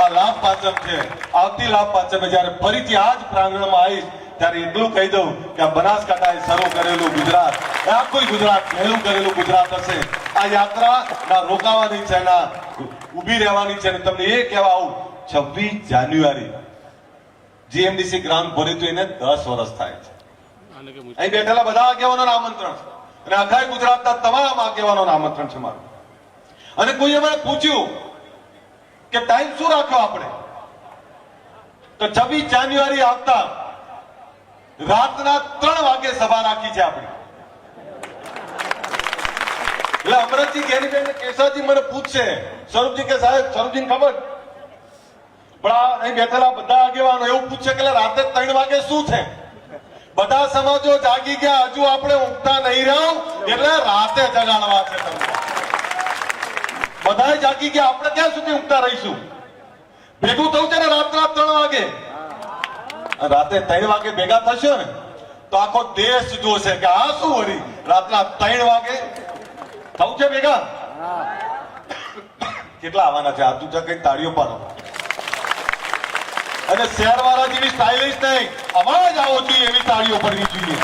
આ લાભ પાંચમ છે, આવતી લાભ પાંચમે જયારે ફરીથી આ જ પ્રાંગણમાં આવીશ ત્યારે એટલું કહી દઉં કે આ બનાસકાંઠાએ શરૂ કરેલું ગુજરાત, આખું ગુજરાત પહેલું કરેલું ગુજરાત હશે. આ યાત્રા ના રોકાવાની છે, ના ઉભી રહેવાની છે. તમને એ કહેવા આવું, 26 જાન્યુઆરી જીએમડીસી ગ્રાઉન્ડ ભર્યું હતું, એને 10 વર્ષ થાય છે. અહીં બેઠેલા બધા આગેવાનોને આમંત્રણ છે અને આખા ગુજરાતના તમામ આગેવાનોને આમંત્રણ છે મારું. અને કોઈએ મને પૂછ્યું કે ટાઈમ શું રાખ્યો આપણે, તો 26 જાન્યુઆરી આવતા રાતના 3 વાગે સભા રાખી છે આપણી. એટલે અમરતજી ગેરીબેન કેસાજી મને પૂછશે, સ્વરૂપજી કે સાહેબ, સ્વરૂપજીને ખબર પણ અહીં બેઠેલા બધા આગેવાનો એવું પૂછશે કે રાતે 3 વાગે શું છે? બધા સમાજો જાગી ગયા, હજુ આપણે ઊંઘતા નહીં રહો એટલે રાતે જગાડવા છે તમને. બધા જાગી ગયા, આપણે ક્યાં સુધી ઊંઘતા રહીશું? ભેગું થવું છે ને રાતના 3 વાગે. રાતે 3 વાગે ભેગા થશો ને તો આખો દેશ જોશે કે આ શું વળી રાતના 3 વાગે થવું છે ભેગા. કેટલા આવવાના છે? આ તું કઈ તાળીઓ પાડો. અને શહેરવાળા જેવી સ્ટાઇલિશ નહીં, અવાજ આવો જોઈએ એવી તાળીઓ પડવી જોઈએ.